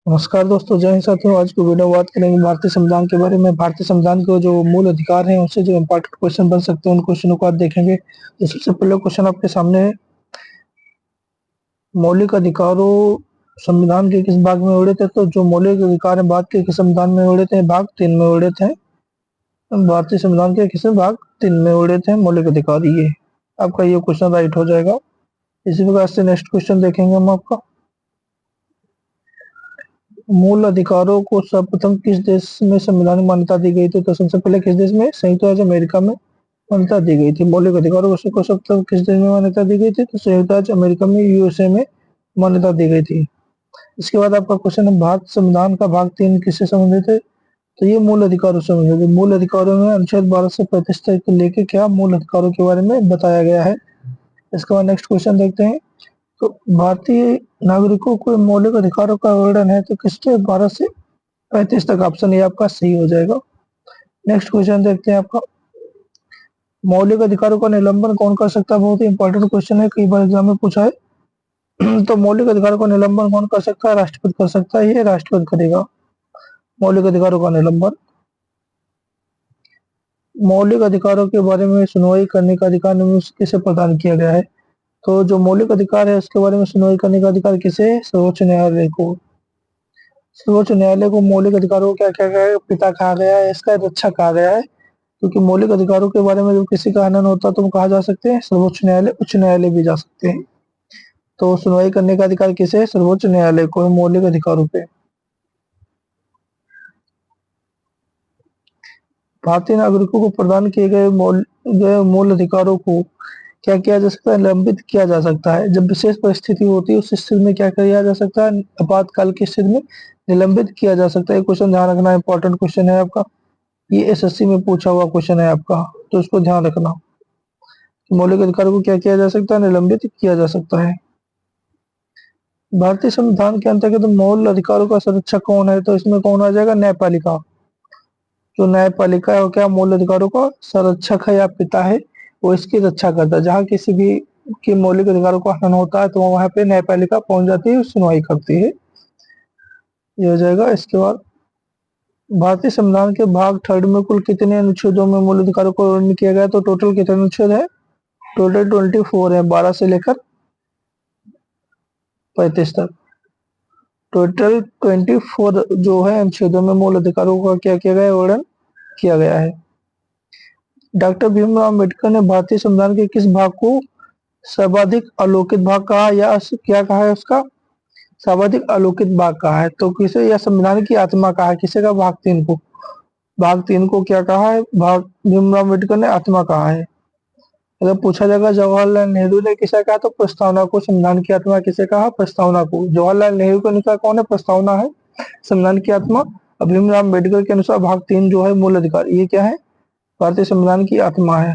नमस्कार दोस्तों, जय हिंद साथियों। आज की वीडियो में बात करेंगे भारतीय संविधान के बारे में। भारतीय संविधान के जो मूल अधिकार हैं उससे जो इम्पोर्टेंट क्वेश्चन बन सकते हैं उन क्वेश्चनों को आज देखेंगे। तो सबसे पहले क्वेश्चन आपके सामने है, मौलिक अधिकारों संविधान के किस भाग में वर्णित है? तो जो मौलिक अधिकार है भारत के किस संविधान में वर्णित है? भाग 3 में वर्णित है। भारतीय संविधान के किस भाग 3 में वर्णित है मौलिक अधिकार? ये आपका ये क्वेश्चन राइट हो जाएगा। इसी प्रकार से नेक्स्ट क्वेश्चन देखेंगे हम आपका, मूल अधिकारों को सर्वप्रथम किस देश में संवैधानिक मान्यता दी गई थी? तो सबसे पहले किस देश में? संयुक्त राज्य अमेरिका में मान्यता दी गई थी। मौलिक अधिकारों को सर्वप्रथम किस देश में मान्यता दी गई थी? तो संयुक्त राज्य अमेरिका में, यूएसए में मान्यता दी गई थी। इसके बाद आपका क्वेश्चन है, भारत संविधान का भाग 3 किससे संबंधित है? तो ये मूल अधिकारों से संबंधित है। मूल अधिकारों में अनुच्छेद 12 से 35 तक को लेके क्या मूल अधिकारों के बारे में बताया गया है। इसके बाद नेक्स्ट क्वेश्चन देखते हैं, तो भारतीय नागरिकों को मौलिक अधिकारों का वर्णन है तो किसके 12 से 35 तक? ऑप्शन ये आपका सही हो जाएगा। नेक्स्ट क्वेश्चन देखते हैं आपका, मौलिक अधिकारों का निलंबन कौन कर सकता है? बहुत ही इंपॉर्टेंट क्वेश्चन है, कई बार एग्जाम में पूछा है। तो मौलिक अधिकारों का निलंबन कौन कर सकता है? राष्ट्रपति कर सकता है। ये राष्ट्रपति करेगा मौलिक अधिकारों का निलंबन। मौलिक अधिकारों के बारे में सुनवाई करने का अधिकार निम्न किसे प्रदान किया गया है? तो जो मौलिक अधिकार है उसके बारे में सुनवाई करने का अधिकार किसे? सर्वोच्च न्यायालय को। सर्वोच्च न्यायालय को मौलिक अधिकारों को क्या कहा गया है? पिता कहा गया है, इसका रक्षक कहा गया है। क्योंकि मौलिक अधिकारों के बारे में जब किसी का हनन होता है तो वो कहा जा सकते हैं सर्वोच्च न्यायालय, उच्च न्यायालय भी जा सकते हैं। तो सुनवाई करने का अधिकार किसे है? सर्वोच्च न्यायालय को है मौलिक अधिकारों पे। भारतीय नागरिकों को प्रदान किए गए मूल अधिकारों को क्या किया जा सकता है? निलंबित किया जा सकता है। जब विशेष परिस्थिति होती है उस स्थिति में क्या किया जा सकता है? आपातकाल की स्थिति में निलंबित किया जा सकता है। क्वेश्चन ध्यान रखना, इंपॉर्टेंट क्वेश्चन है आपका। ये एसएससी में पूछा हुआ क्वेश्चन है आपका, तो इसको ध्यान रखना। मौलिक अधिकारों को क्या किया जा सकता है? निलंबित किया जा सकता है। भारतीय संविधान के अंतर्गत मौलिक अधिकारों का संरक्षक कौन है? तो इसमें कौन आ जाएगा? न्यायपालिका। जो न्यायपालिका है वो क्या मौलिक अधिकारों का संरक्षक है या पिता है, वो इसकी रक्षा करता है। जहाँ किसी भी के मौलिक अधिकारों का हनन होता है तो वहां पे न्यायपालिका पहुंच जाती है, सुनवाई करती है। ये हो जाएगा। इसके बाद भारतीय संविधान के भाग 3 में कुल कितने अनुच्छेदों में मूल अधिकारों को वर्णन किया गया? तो टोटल कितने अनुच्छेद है? टोटल 24 है, 12 से लेकर 35 तक। टोटल 24 जो है अनुच्छेदों में मूल अधिकारों का क्या किया गया है? वर्णन किया गया है। डॉक्टर भीमराव अम्बेडकर ने भारतीय संविधान के किस भाग को सर्वाधिक अलौकिक भाग कहा, या क्या कहा है उसका? सर्वाधिक अलौकिक भाग कहा है। तो किसे? या संविधान की आत्मा कहा है। किसे का? भाग 3 को। भाग 3 को क्या कहा है? भाग भीमराव अम्बेडकर ने आत्मा कहा है। अगर पूछा जाएगा जवाहरलाल नेहरू ने किसे कहा, तो प्रस्तावना को संविधान की आत्मा किसे कहा? प्रस्तावना को। जवाहरलाल नेहरू को निकला कौन है? प्रस्तावना है संविधान की आत्मा। भीमराव अम्बेडकर के अनुसार भाग 3 जो है मूल अधिकार, ये क्या है? भारतीय संविधान की आत्मा है।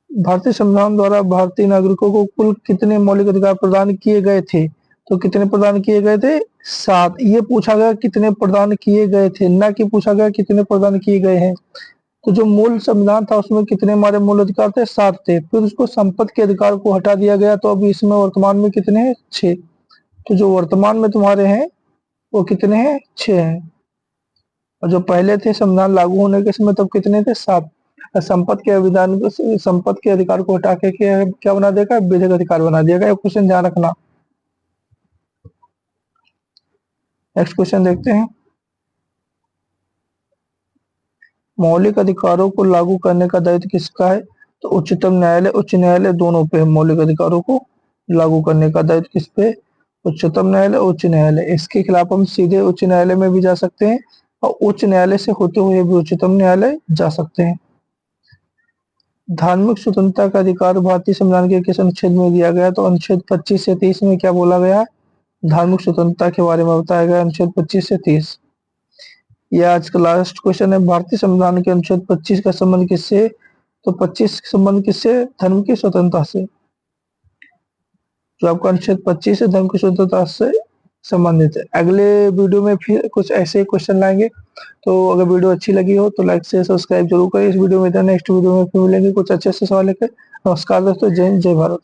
भारतीय संविधान द्वारा भारतीय नागरिकों को कुल कितने मौलिक अधिकार प्रदान किए गए थे? तो कितने प्रदान किए गए थे? 7। ये पूछा गया कितने प्रदान किए गए थे, ना कि पूछा गया कितने प्रदान किए गए हैं। तो जो मूल संविधान था उसमें कितने हमारे मूल अधिकार थे? 7 थे। फिर उसको संपत्ति के अधिकार को हटा दिया गया, तो अभी इसमें वर्तमान में कितने हैं? 6। तो जो वर्तमान में तुम्हारे हैं वो कितने हैं? 6 हैं। और जो पहले थे संविधान लागू होने के समय तब कितने थे? 7। संपत्ति के विधान को, संपत्ति के अधिकार को हटा के क्या बना देगा? विधिक अधिकार बना दिया गया। क्वेश्चन ध्यान रखना। नेक्स्ट क्वेश्चन देखते हैं, मौलिक अधिकारों को लागू करने का दायित्व किसका है? तो उच्चतम न्यायालय, उच्च न्यायालय दोनों पे मौलिक अधिकारों को लागू करने का दायित्व किस पे? उच्चतम न्यायालय, उच्च न्यायालय। इसके खिलाफ हम सीधे उच्च न्यायालय में भी जा सकते हैं और उच्च न्यायालय से होते हुए भी उच्चतम न्यायालय जा सकते हैं। धार्मिक स्वतंत्रता का अधिकार भारतीय संविधान के किस अनुच्छेद में दिया गया? तो अनुच्छेद 25 से 30 में क्या बोला गया? धार्मिक स्वतंत्रता के बारे में बताया गया, अनुच्छेद 25 से 30। यह आज का लास्ट क्वेश्चन है, भारतीय संविधान के अनुच्छेद 25 का संबंध किससे? तो 25 का संबंध किससे? धर्म की स्वतंत्रता से। जो आपका अनुच्छेद 25 है धर्म की स्वतंत्रता से संबंधित है। अगले वीडियो में फिर कुछ ऐसे क्वेश्चन लाएंगे। तो अगर वीडियो अच्छी लगी हो तो लाइक से सब्सक्राइब जरूर करें। इस वीडियो में नेक्स्ट वीडियो में फिर मिलेंगे कुछ अच्छे से सवाल लेकर। नमस्कार दोस्तों, जय हिंद, जय भारत।